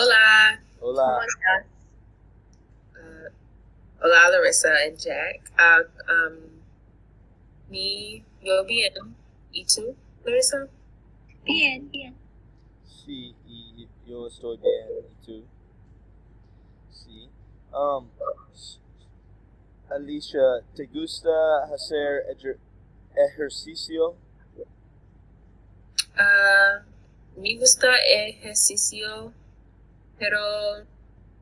Hola. ¿Cómo Hola. estás? Uh, Hola, Larissa and Jack. Yo bien. ¿Y tú, Larissa? Bien, bien. Sí, y yo estoy bien. ¿Y tú? Sí. Alicia, ¿te gusta hacer ejercicio? Me gusta ejercicio, pero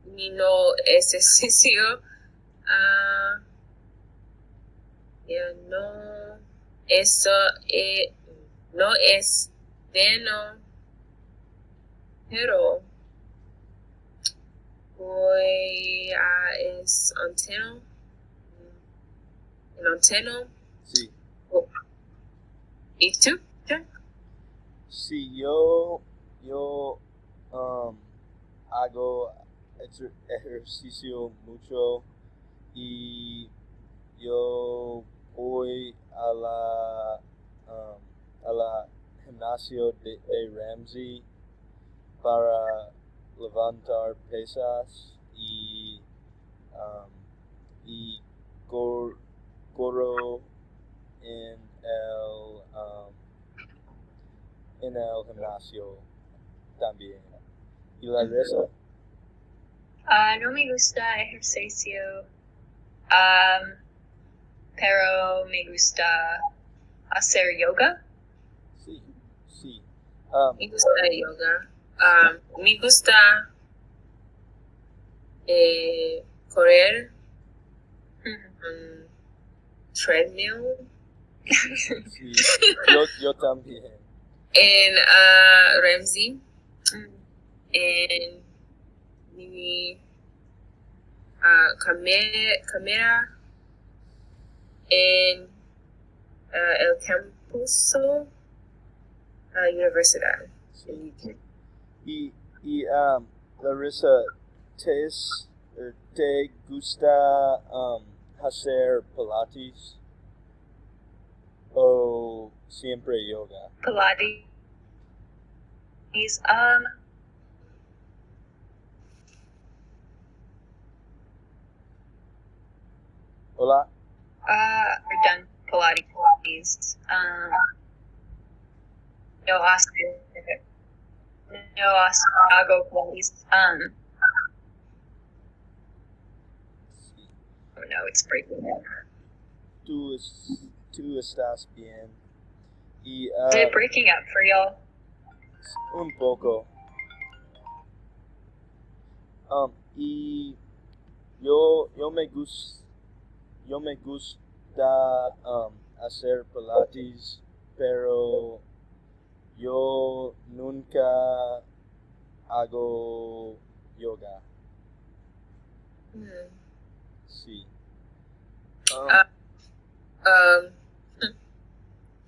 mi no ejercicio. Uh, ya no, eso no es bueno, pero voy a es anteno. Sí. ¿Y tú, Jack? Sí, yo hago ejercicio mucho y yo voy a la gimnasio de Ramsey para levantar pesas um, y corro en en el gimnasio también. ¿Y la reza? No me gusta ejercicio, pero me gusta hacer yoga. Sí, sí. Me gusta yoga. Me gusta correr treadmill Sí, yo también. en Ramsey. En mi cámara en el campus universidad. Sí. Y Larissa, ¿te gusta hacer pilates o siempre yoga? Pilates. Hola. I've done Pilates. Hago Pilates. Sí. Oh no, it's breaking. Tú estás bien. Y Is it breaking up for y'all? un poco. Y yo me gusta hacer pilates, pero yo nunca hago yoga. Sí.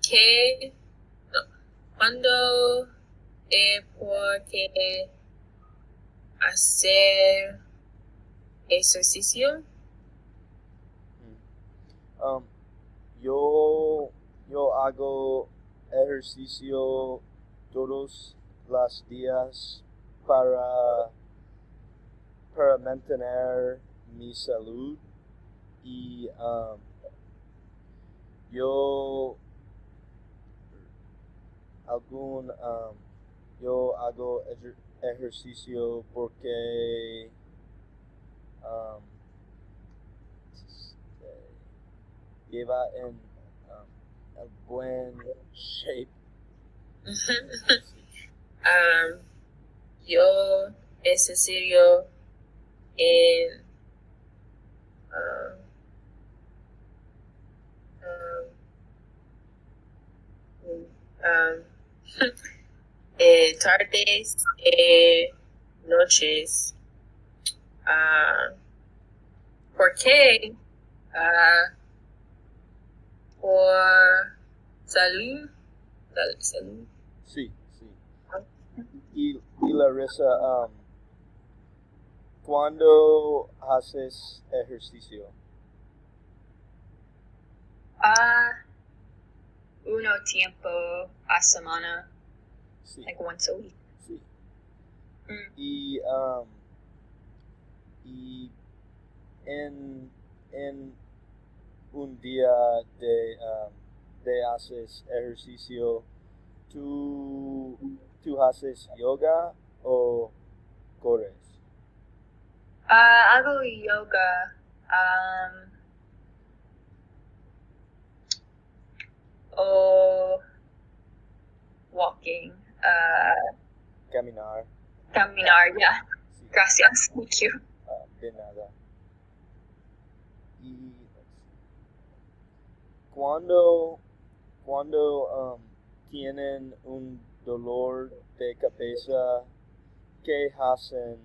¿Qué? No. ¿Cuándo por qué hacer ejercicio? Yo hago ejercicio todos los días para mantener mi salud y yo yo hago ejercicio porque lleva en el buen shape. Yo ejercicio en tardes, noches. ¿Por qué? Por salud. Salud. Sí, sí. Y Larissa, ¿cuándo haces ejercicio? Uno tiempo a semana, Sí. like once a week. Sí. Y y en un día de haces ejercicio, ¿tú haces yoga o corres? Hago yoga. O walking. Caminar. Caminar, yeah. Sí. Gracias. Thank you. De nada. Y cuando tienen un dolor de cabeza, ¿qué hacen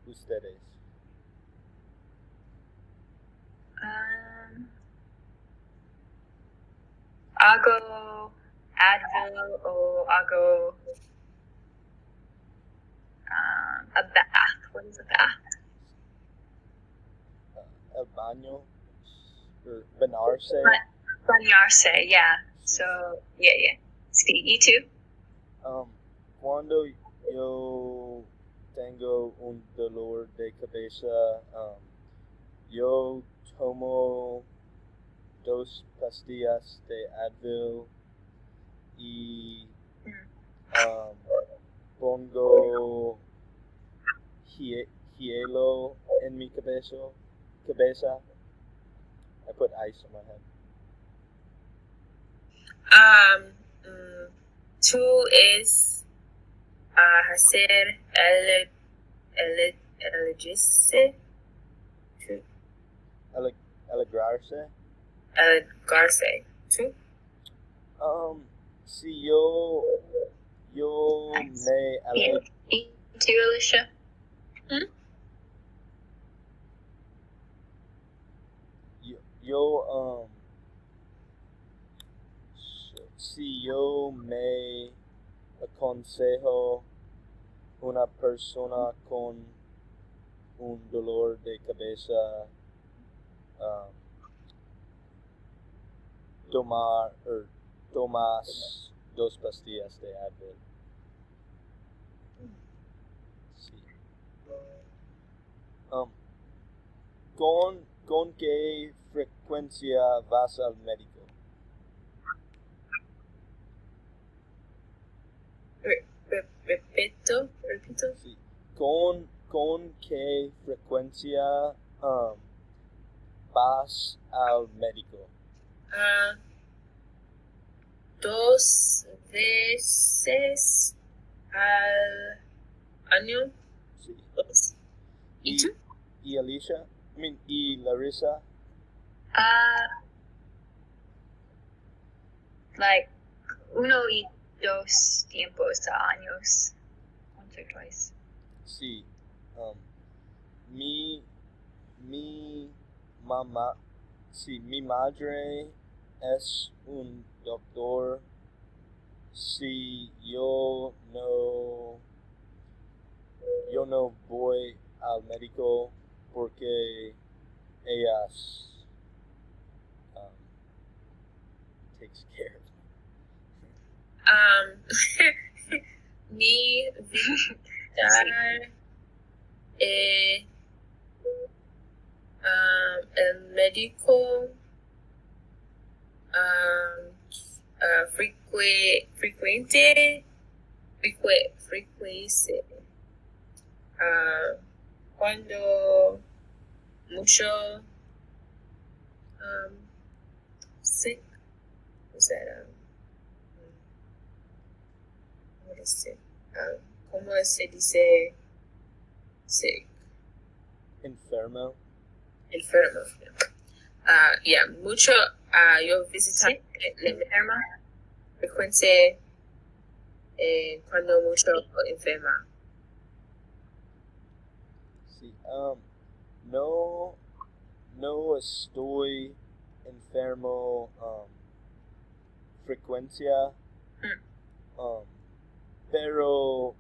ustedes? Hago Advil o hago a bath. What is a bath? El baño, bañarse. Bañarse, yeah. So, yeah. Speedy, you too? Cuando yo tengo un dolor de cabeza, yo tomo 2 pastillas de Advil y pongo hielo en mi cabeza. I put ice on my head. Two is hacer elegice. Alegrarse. Alegrarse. Two. Si yo me You too, Alicia? si yo me aconsejo una persona con un dolor de cabeza tomas 2 pastillas de Advil. Sí. ¿Con qué frecuencia vas al médico? Repito. Sí. ¿Con qué frecuencia vas al médico? 2 veces al año. Sí. ¿Y tú? ¿Y Alicia? ¿Y Larissa? Like 1 y 2 tiempos a años. Once or twice. Sí. Mi mamá, sí, mi madre es un doctor. Si yo no voy al médico porque ellas takes care of me. Mi visitar el médico frecuente cuando mucho sick. What's that? What is it? ¿Cómo se dice sick? Enfermo. Yeah, mucho yo visitar Enferma? frecuencia cuando mucho enferma. Sí. No estoy enfermo frecuencia. Pero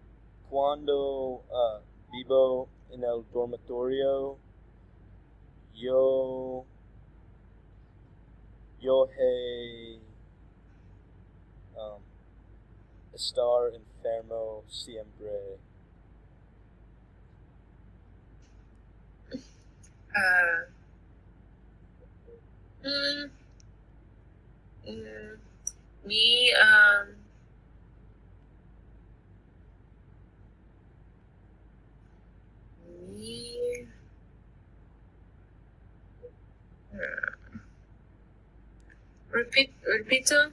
cuando vivo en el dormitorio, yo estar enfermo siempre. Uh, mm, mm, me, me, repito.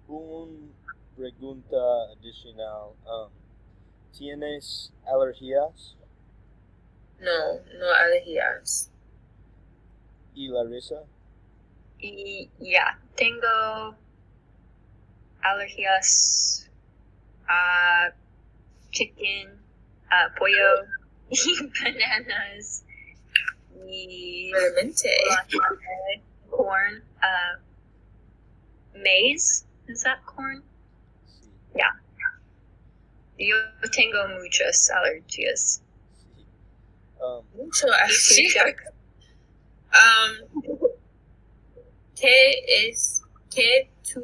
Un pregunta adicional. ¿Tienes alergias? No, no alergias. ¿Y Larissa? Y ya, tengo alergias a chicken, a pollo, y bananas, y Realmente. corn, maize. Is that corn? Sí. Yeah. Yo tengo muchas alergias. Sí. Mucho alergia. ¿Qué tu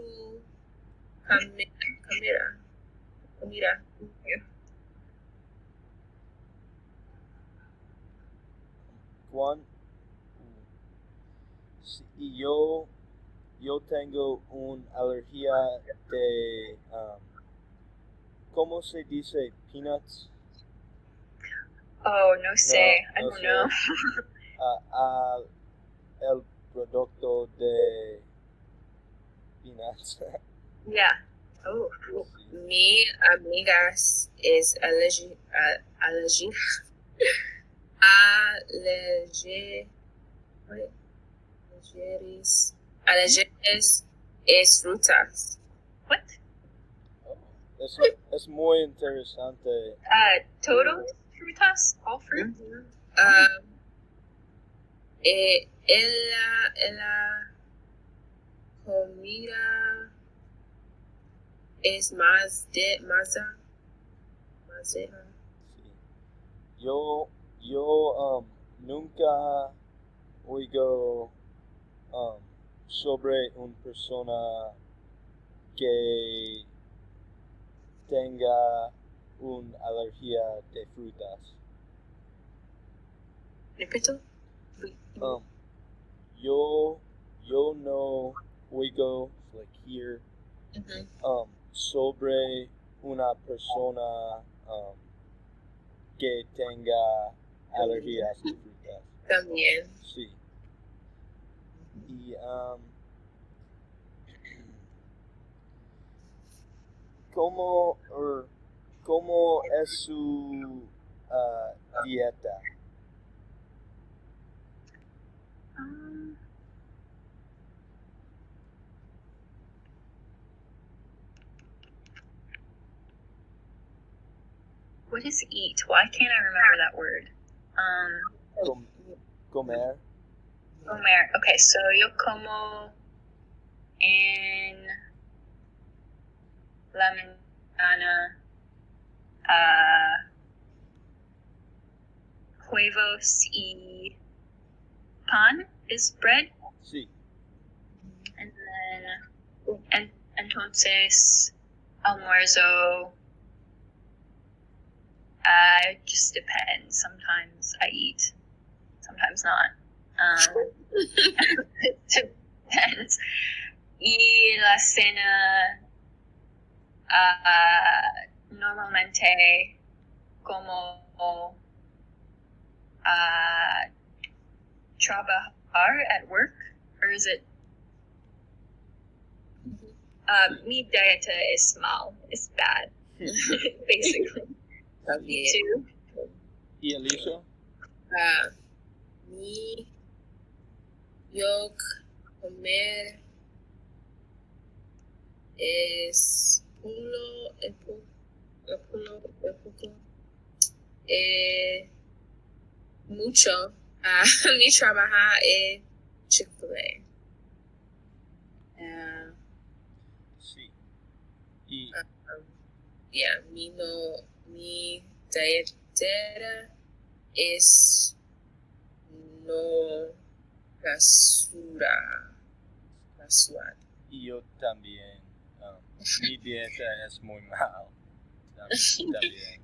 comida? Juan, sí, y yo tengo una alergia de, ¿cómo se dice? Peanuts. Oh, no sé. I no don't sé. know. El producto de peanuts. Yeah. Oh. Sí. Mi amigas es allergic. Allergies es frutas. What? Es muy interesante. Todos frutas? All fruit? La comida es más de masa. Sí. Yo nunca oigo sobre una persona que tenga una alergia de frutas. Repito. Yo no oigo like here sobre una persona que tenga alergias de frutas. También. Sí. Y ¿cómo es su dieta? What is eat? Why can't I remember that word? Comer. Comer. Okay, so yo como en la mañana huevos y pan is bread. Sí. And then, entonces, almuerzo, it just depends. Sometimes I eat, sometimes not. It depends. Y la cena, normalmente como trabajar at work, or is it? Mi dieta is small. It's bad, basically. Me too. ¿Y Alicia? Yo comer es mucho. Mi trabaja es Chick-fil-A. Sí. Y mi dieta es no basura. y yo también. Mi dieta es muy mal. También.